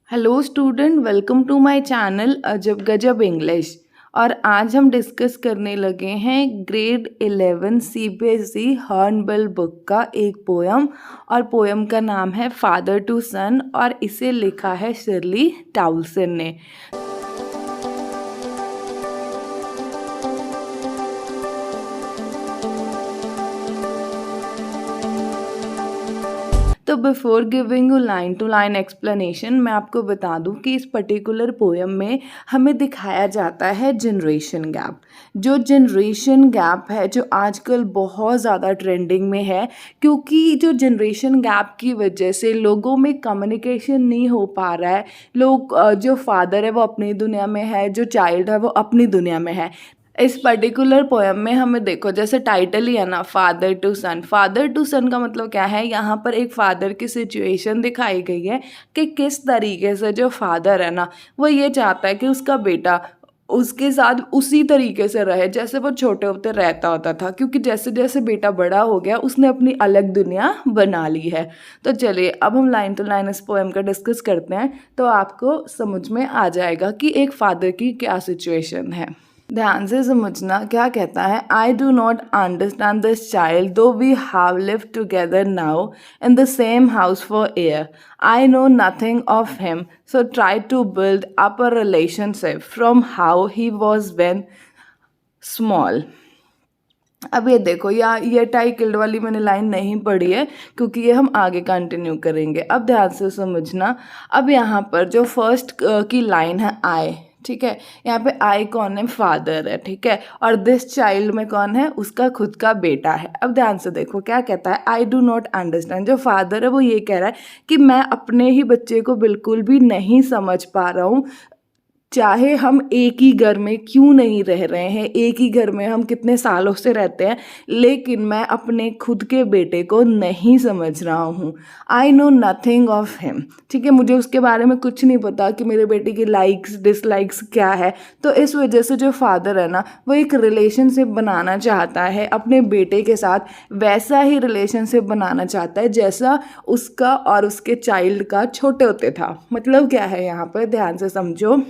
Hello student, welcome to my channel Ajab Gajab English. और आज हम डिस्कस करने लगे हैं ग्रेड 11 सीबीएसई हॉर्नबिल बुक का एक पोयम। और पोयम का नाम है फादर टू सन और इसे लिखा है शिरली टाउसन ने। तो before giving you line to line explanation मैं आपको बता दूं कि इस पर्टिकुलर पोएम में हमें दिखाया जाता है जनरेशन गैप। जो जनरेशन गैप है जो आजकल बहुत ज़्यादा ट्रेंडिंग में है, क्योंकि जो जनरेशन गैप की वजह से लोगों में कम्युनिकेशन नहीं हो पा रहा है। लोग जो फादर है वो अपनी दुनिया में है, जो चाइल्ड है वो अपनी दुनिया में है। इस पर्टिकुलर पोएम में हमें देखो, जैसे टाइटल ही है ना, father to son. Father to son का मतलब क्या है, यहाँ पर एक फादर की सिचुएशन दिखाई गई है कि किस तरीके से जो फादर है ना वो ये चाहता है कि उसका बेटा उसके साथ उसी तरीके से रहे जैसे वो छोटे होते रहता होता था, क्योंकि जैसे जैसे बेटा बड़ा हो गया उसने अपनी अलग दुनिया बना ली है। तो चलिए अब हम लाइन टू लाइन इस पोएम का डिस्कस करते हैं, तो आपको समझ में आ जाएगा कि एक फादर की क्या सिचुएशन है। ध्यान से समझना क्या कहता है। I do not understand this child though we have live together now in the same house for year. I know nothing of him, so try to build up a relationship from how he was when small. अब ये देखो, ये tie killed वाली मैंने line नहीं पढ़ी है क्योंकि ये हम आगे कंटिन्यू करेंगे। अब ध्यान से समझना। अब यहाँ पर जो फर्स्ट की लाइन है आई, ठीक है, यहाँ पे आई कौन है, फादर है, ठीक है, और दिस चाइल्ड में कौन है, उसका खुद का बेटा है। अब ध्यान से देखो क्या कहता है, आई डू नॉट अंडरस्टैंड। जो फादर है वो ये कह रहा है कि मैं अपने ही बच्चे को बिल्कुल भी नहीं समझ पा रहा हूँ। चाहे हम एक ही घर में क्यों नहीं रह रहे हैं, एक ही घर में हम कितने सालों से रहते हैं, लेकिन मैं अपने खुद के बेटे को नहीं समझ रहा हूँ। आई नो नथिंग ऑफ हिम, ठीक है, मुझे उसके बारे में कुछ नहीं पता कि मेरे बेटे की लाइक्स डिसलाइक्स क्या है। तो इस वजह से जो फादर है ना वो एक रिलेशनशिप बनाना चाहता है अपने बेटे के साथ, वैसा ही रिलेशनशिप बनाना चाहता है जैसा उसका और उसके चाइल्ड का छोटे होते था। मतलब क्या है यहाँ पर, ध्यान से समझो।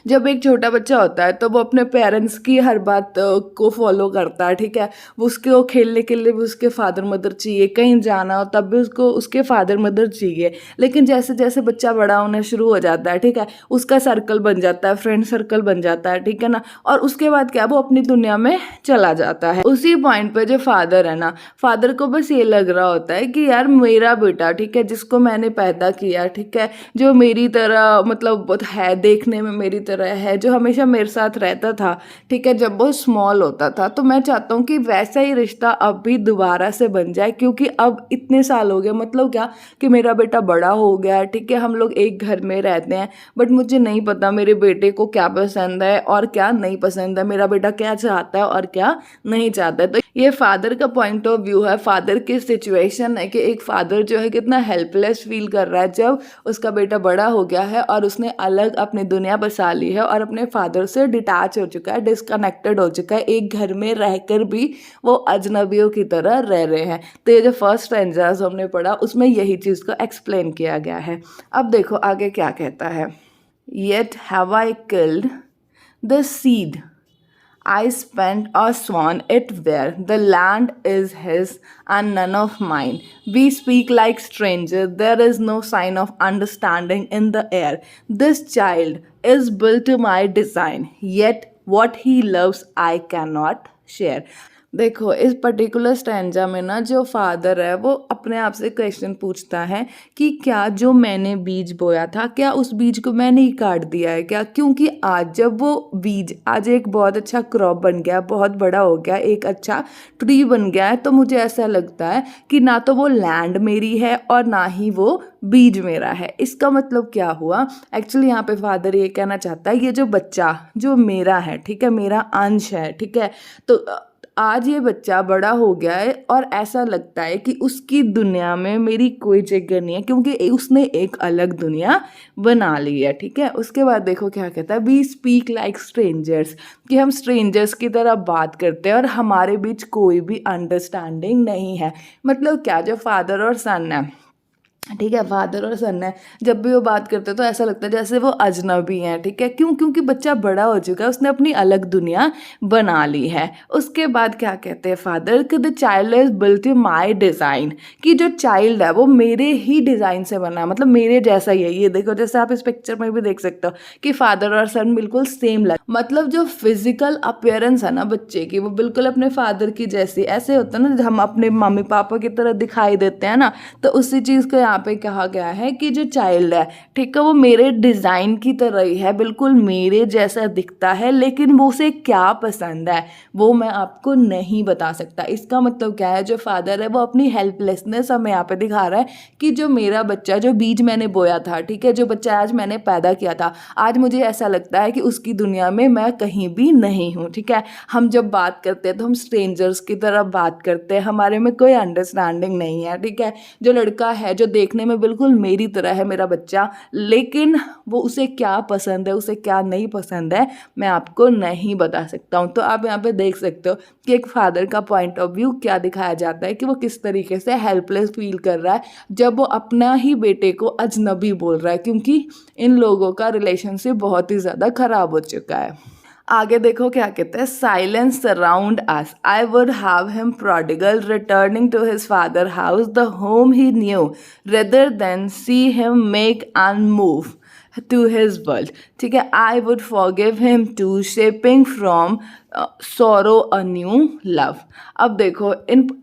जब एक छोटा बच्चा होता है तो वो अपने पेरेंट्स की हर बात को फॉलो करता है, ठीक है, वो उसके खेलने के लिए भी उसके फादर मदर चाहिए, कहीं जाना हो तब भी उसको उसके फादर मदर चाहिए। लेकिन जैसे जैसे बच्चा बड़ा होना शुरू हो जाता है, ठीक है, उसका सर्कल बन जाता है, फ्रेंड सर्कल बन जाता है, ठीक है ना, और उसके बाद क्या, वो अपनी दुनिया में चला जाता है। उसी पॉइंट पे जो फादर है ना, फादर को बस ये लग रहा होता है कि यार मेरा बेटा, ठीक है, जिसको मैंने पैदा किया, ठीक है, जो मेरी तरह मतलब है, देखने में मेरी तरह है, जो हमेशा मेरे साथ रहता था, ठीक है, जब वो स्मॉल होता था, तो मैं चाहता हूँ कि वैसा ही रिश्ता अब भी दोबारा से बन जाए, क्योंकि अब इतने साल हो गए, मतलब क्या कि मेरा बेटा बड़ा हो गया, ठीक है, हम लोग एक घर में रहते हैं, बट मुझे नहीं पता मेरे बेटे को क्या पसंद है और क्या नहीं पसंद है, मेरा बेटा क्या चाहता है और क्या नहीं चाहता है। तो ये फादर का पॉइंट ऑफ व्यू है, फादर की सिचुएशन है कि एक फादर जो है कितना हेल्पलेस फील कर रहा है जब उसका बेटा बड़ा हो गया है और उसने अलग अपनी दुनिया बसा ली है और अपने फादर से डिटैच हो चुका है, डिस्कनेक्टेड हो चुका है, एक घर में रहकर भी वो अजनबियों की तरह रह रहे हैं। तो ये जो फर्स्ट स्ट्रेंजर्स हमने पढ़ा उसमें यही चीज़ को एक्सप्लेन किया गया है। अब देखो आगे क्या कहता है। Yet have I killed the seed I spent or sworn it where the land is his and none of mine. We speak like strangers, there is no sign of understanding in the air. This child is built to my design, yet what he loves I cannot share. देखो इस particular stanza में ना जो father है वो अपने आप से क्वेश्चन पूछता है कि क्या जो मैंने बीज बोया था क्या उस बीज को मैंने ही काट दिया है क्या, क्योंकि आज जब वो बीज आज एक बहुत अच्छा क्रॉप बन गया, बहुत बड़ा हो गया, एक अच्छा ट्री बन गया है, तो मुझे ऐसा लगता है कि ना तो वो लैंड मेरी है और ना ही वो बीज मेरा है। इसका मतलब क्या हुआ, एक्चुअली यहाँ पे फादर ये कहना चाहता है ये जो बच्चा जो मेरा है, ठीक है, मेरा अंश है, ठीक है, तो आज ये बच्चा बड़ा हो गया है और ऐसा लगता है कि उसकी दुनिया में मेरी कोई जगह नहीं है, क्योंकि उसने एक अलग दुनिया बना ली है, ठीक है। उसके बाद देखो क्या कहता है, वी स्पीक लाइक स्ट्रेंजर्स, कि हम स्ट्रेंजर्स की तरह बात करते हैं और हमारे बीच कोई भी अंडरस्टैंडिंग नहीं है। मतलब क्या, जो फादर और सन है ठीक है, फादर और सन है, जब भी वो बात करते हैं तो ऐसा लगता है जैसे वो अजनबी हैं। ठीक है, क्यों? क्योंकि बच्चा बड़ा हो चुका है, उसने अपनी अलग दुनिया बना ली है। उसके बाद क्या कहते हैं फादर कि the child is built to my design, कि जो चाइल्ड है वो मेरे ही डिज़ाइन से बना है, मतलब मेरे जैसा ही है। ये देखो, जैसे आप इस पिक्चर में भी देख सकते हो कि फादर और सन बिल्कुल सेम लग, मतलब जो फिजिकल अपीयरेंस है ना बच्चे की, वो बिल्कुल अपने फादर की जैसी। ऐसे होता है ना, हम अपने मम्मी पापा की तरह दिखाई देते हैं ना, तो उसी चीज़ को यहाँ पे कहा गया है कि जो चाइल्ड है, ठीक है, वो मेरे डिज़ाइन की तरह ही है, बिल्कुल मेरे जैसा दिखता है, लेकिन वो उसे क्या पसंद है वो मैं आपको नहीं बता सकता। इसका मतलब क्या है, जो फादर है वो अपनी हेल्पलेसनेस हमें यहाँ पे दिखा रहा है कि जो मेरा बच्चा, जो बीज मैंने बोया था, ठीक है, जो बच्चा आज मैंने पैदा किया था, आज मुझे ऐसा लगता है कि उसकी दुनिया में मैं कहीं भी नहीं हूँ। ठीक है, हम जब बात करते हैं तो हम स्ट्रेंजर्स की तरह बात करते हैं, हमारे में कोई अंडरस्टैंडिंग नहीं है। ठीक है, जो लड़का है जो देखने में बिल्कुल मेरी तरह है, मेरा बच्चा, लेकिन वो उसे क्या पसंद है, उसे क्या नहीं पसंद है, मैं आपको नहीं बता सकता हूँ। तो आप यहाँ पे देख सकते हो कि एक फादर का पॉइंट ऑफ व्यू क्या दिखाया जाता है कि वो किस तरीके से हेल्पलेस फील कर रहा है जब वो अपना ही बेटे को अजनबी बोल रहा है, क्योंकि इन लोगों का रिलेशनशिप बहुत ही ज़्यादा खराब हो चुका है। आगे देखो क्या कहते हैं, silence surround us, I would have him prodigal returning to his father house the home he knew rather than see him make and move to his world. ठीक है, I would forgive him to shaping from sorrow a new love. अब देखो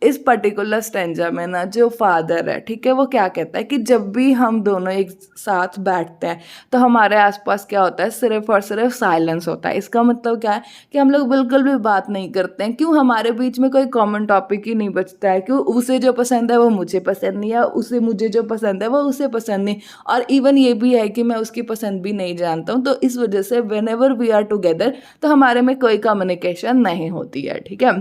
इस particular stanza में ना जो father है, ठीक है, वो क्या कहता है कि जब भी हम दोनों एक साथ बैठते हैं तो हमारे आसपास क्या होता है, सिर्फ और सिर्फ साइलेंस होता है। इसका मतलब क्या है कि हम लोग बिल्कुल भी बात नहीं करते हैं। क्यों? हमारे बीच में कोई कॉमन टॉपिक ही नहीं बचता है। क्यों? उसे जो पसंद है वो मुझे पसंद नहीं है, उसे मुझे जो पसंद है वो उसे पसंद नहीं, और इवन ये भी है कि मैं उसकी पसंद भी नहीं जानता हूँ। तो इस वजह से whenever we are together तो हमारे में कोई कम्युनिकेशन नहीं होती है। ठीक है,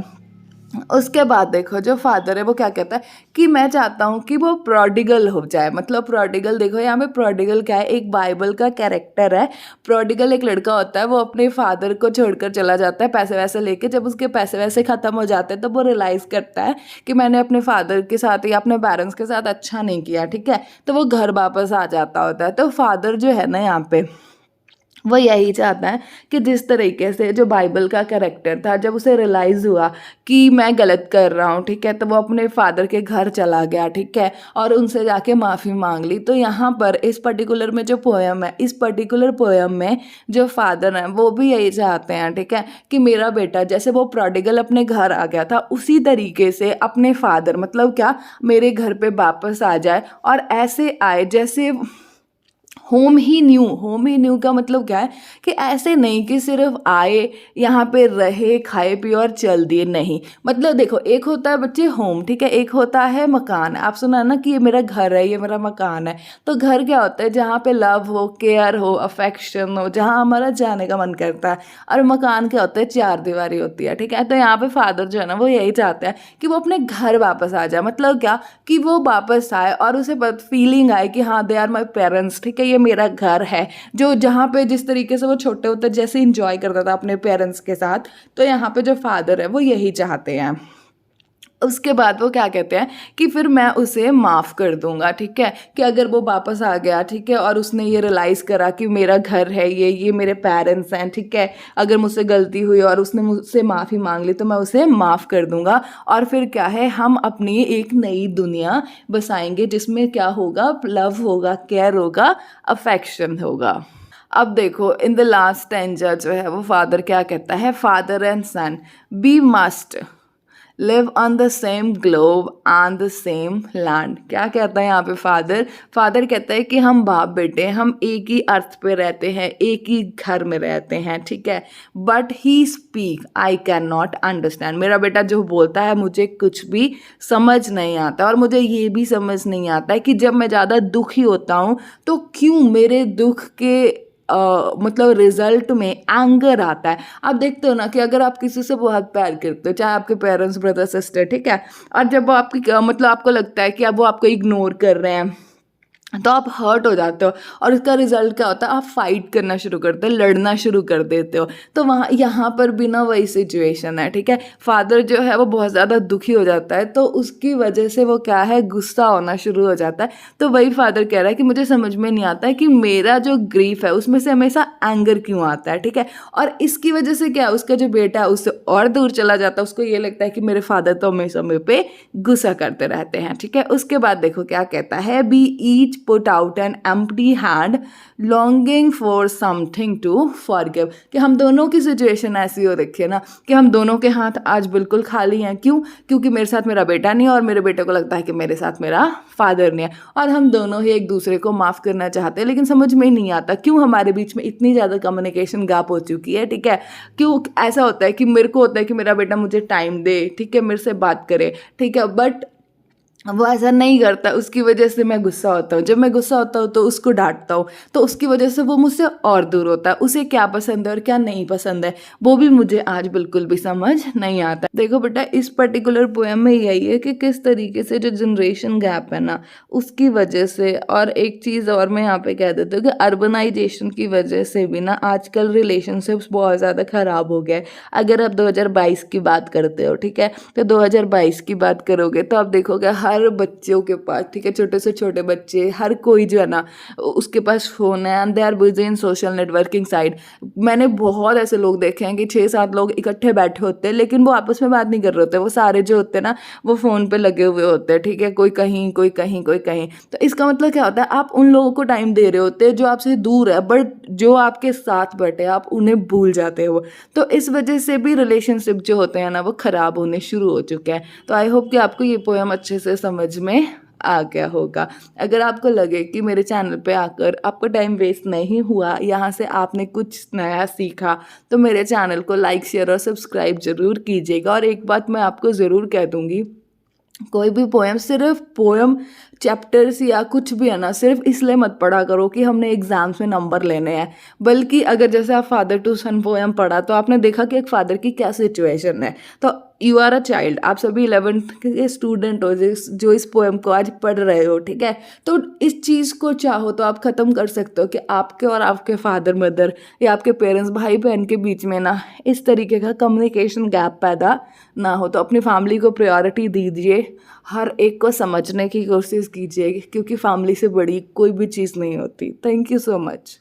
उसके बाद देखो जो फादर है वो क्या कहता है कि मैं चाहता हूँ कि वो प्रोडिगल हो जाए। मतलब प्रोडिगल, देखो यहाँ पे प्रोडिगल क्या है, एक बाइबल का कैरेक्टर है। प्रोडिगल एक लड़का होता है, वो अपने फादर को छोड़कर चला जाता है पैसे वैसे लेके। जब उसके पैसे वैसे ख़त्म हो जाते हैं तो वो रियलाइज़ करता है कि मैंने अपने फादर के साथ या अपने पेरेंट्स के साथ अच्छा नहीं किया। ठीक है, तो वो घर वापस आ जाता होता है। तो फादर जो है ना यहाँ पे वो यही चाहता है कि जिस तरीके से जो बाइबल का कैरेक्टर था, जब उसे रियलाइज़ हुआ कि मैं गलत कर रहा हूँ, ठीक है, तो वो अपने फादर के घर चला गया। ठीक है, और उनसे जाके माफ़ी मांग ली। तो यहाँ पर इस पर्टिकुलर में जो पोएम है, इस पर्टिकुलर पोएम में जो फादर हैं वो भी यही चाहते हैं, ठीक है, कि मेरा बेटा जैसे वो प्रोडिगल अपने घर आ गया था उसी तरीके से अपने फादर, मतलब क्या, मेरे घर पे वापस आ जाए, और ऐसे आए जैसे home he new. Home he new का मतलब क्या है कि ऐसे नहीं कि सिर्फ आए, यहाँ पे रहे, खाए पिए और चल दिए, नहीं। मतलब देखो, एक होता है बच्चे होम, ठीक है, एक होता है मकान। आप सुना ना कि ये मेरा घर है, ये मेरा मकान है। तो घर क्या होता है, जहाँ पे लव हो, केयर हो, अफेक्शन हो, जहाँ हमारा जाने का मन करता है। और मकान क्या होता है, चार दीवारी होती है। ठीक है, तो यहाँ पे फादर जो है ना वो यही चाहते हैं कि वो अपने घर वापस आ जाए। मतलब क्या, कि वो वापस आए और उसे फीलिंग आए कि हाँ, दे आर माई पेरेंट्स। ठीक है, ये मेरा घर है, जो जहाँ पे जिस तरीके से वो छोटे होते जैसे इंजॉय करता था अपने पेरेंट्स के साथ, तो यहाँ पे जो फादर है वो यही चाहते हैं। उसके बाद वो क्या कहते हैं कि फिर मैं उसे माफ़ कर दूंगा। ठीक है, कि अगर वो वापस आ गया, ठीक है, और उसने ये रियलाइज़ करा कि मेरा घर है, ये मेरे पेरेंट्स हैं, ठीक है, अगर मुझसे गलती हुई और उसने मुझसे माफ़ी मांग ली तो मैं उसे माफ़ कर दूंगा। और फिर क्या है, हम अपनी एक नई दुनिया बसाएंगे जिसमें क्या होगा, लव होगा, केयर होगा, अफेक्शन होगा। अब देखो इन द लास्ट स्टेंजा जो है वो फादर क्या कहता है, father and son be must live on the same globe on the same land. क्या कहता है यहाँ पे फादर? फादर कहता है कि हम बाप बेटे, हम एक ही अर्थ पे रहते हैं, एक ही घर में रहते हैं। ठीक है, but he speak I can not understand. मेरा बेटा जो बोलता है मुझे कुछ भी समझ नहीं आता, और मुझे ये भी समझ नहीं आता है कि जब मैं ज़्यादा दुखी होता हूँ तो क्यों मेरे दुख के मतलब रिजल्ट में एंगर आता है। आप देखते हो ना कि अगर आप किसी से बहुत प्यार करते हो, चाहे आपके पेरेंट्स, ब्रदर, सिस्टर, ठीक है, और जब वो आपकी मतलब आपको लगता है कि अब वो आपको इग्नोर कर रहे हैं, तो आप हर्ट हो जाते हो और इसका रिजल्ट क्या होता है, आप फाइट करना शुरू करते हो, लड़ना शुरू कर देते हो। तो वहाँ यहाँ पर भी ना वही सिचुएशन है, ठीक है। फादर जो है वो बहुत ज़्यादा दुखी हो जाता है, तो उसकी वजह से वो क्या है, गुस्सा होना शुरू हो जाता है। तो वही फादर कह रहा है कि मुझे समझ में नहीं आता है कि मेरा जो ग्रीफ है उसमें से हमेशा एंगर क्यों आता है, ठीक है। और इसकी वजह से क्या है, उसका जो बेटा है उससे और दूर चला जाता है। उसको ये लगता है कि मेरे फादर तो हमेशा मेरे पे गुस्सा करते रहते हैं, ठीक है। उसके बाद देखो क्या कहता है, be each put out an empty hand longing for something to forgive. कि हम दोनों की सिचुएशन ऐसी हो रखी है ना कि हम दोनों के हाथ आज बिल्कुल खाली हैं। क्यों? क्योंकि मेरे साथ मेरा बेटा नहीं है और मेरे बेटे को लगता है कि मेरे साथ मेरा फादर नहीं है, और हम दोनों ही एक दूसरे को माफ़ करना चाहते हैं, लेकिन समझ में नहीं आता क्यों हमारे बीच में इतनी ज़्यादा कम्युनिकेशन गैप हो चुकी है, ठीक है। क्यों ऐसा होता है कि मेरे को होता है कि मेरा बेटा मुझे टाइम दे, ठीक है, मेरे से बात करे, ठीक है, बट वो ऐसा नहीं करता। उसकी वजह से मैं गुस्सा होता हूँ। जब मैं गुस्सा होता हूँ तो उसको डांटता हूँ, तो उसकी वजह से वो मुझसे और दूर होता है। उसे क्या पसंद है और क्या नहीं पसंद है वो भी मुझे आज बिल्कुल भी समझ नहीं आता। देखो बेटा, इस पर्टिकुलर पोएम में यही है कि किस तरीके से जो जनरेशन गैप है ना उसकी वजह से, और एक चीज़ और मैं यहाँ पे कह देती हूँ कि अर्बनाइजेशन की वजह से भी ना आजकल रिलेशनशिप्स बहुत ज़्यादा ख़राब हो गए। अगर आप 2022 की बात करते हो, ठीक है, तो 2022 की बात करोगे तो आप देखोगे हर बच्चों के पास, ठीक है, छोटे से छोटे बच्चे, हर कोई जो है ना उसके पास फ़ोन है and they are busy in social networking site. मैंने बहुत ऐसे लोग देखे हैं कि 6-7 लोग इकट्ठे बैठे होते हैं लेकिन वो आपस में बात नहीं कर रहे होते। वो सारे जो होते हैं ना वो फ़ोन पे लगे हुए होते हैं, ठीक है, कोई कहीं कोई कहीं कोई कहीं। तो इसका मतलब क्या होता है, आप उन लोगों को टाइम दे रहे होते हैं जो आपसे दूर है, बट जो आपके साथ बैठे आप उन्हें भूल जाते हो। तो इस वजह से भी रिलेशनशिप जो होते हैं ना वो ख़राब होने शुरू हो चुके हैं। तो आई होप कि आपको ये पोएम अच्छे से समझ में आ गया होगा। अगर आपको लगे कि मेरे चैनल पे आकर आपका टाइम वेस्ट नहीं हुआ, यहाँ से आपने कुछ नया सीखा, तो मेरे चैनल को लाइक शेयर और सब्सक्राइब ज़रूर कीजिएगा। और एक बात मैं आपको ज़रूर कह दूँगी, कोई भी पोएम, सिर्फ पोएम चैप्टर्स या कुछ भी है ना, सिर्फ इसलिए मत पढ़ा करो कि हमने एग्जाम्स में नंबर लेने हैं। बल्कि अगर जैसे आप फादर टू सन पोएम पढ़ा तो आपने देखा कि एक फादर की क्या सिचुएशन है। तो यू आर अ चाइल्ड, आप सभी 11th के स्टूडेंट हो जो इस पोएम को आज पढ़ रहे हो, ठीक है। तो इस चीज़ को चाहो तो आप ख़त्म कर सकते हो कि आपके और आपके फादर मदर या आपके पेरेंट्स भाई बहन के बीच में ना इस तरीके का कम्युनिकेशन गैप पैदा ना हो। तो अपनी फैमिली को प्रायोरिटी दीजिए, हर एक को समझने की कोशिश कीजिए, क्योंकि फैमिली से बड़ी कोई भी चीज़ नहीं होती। Thank you so much.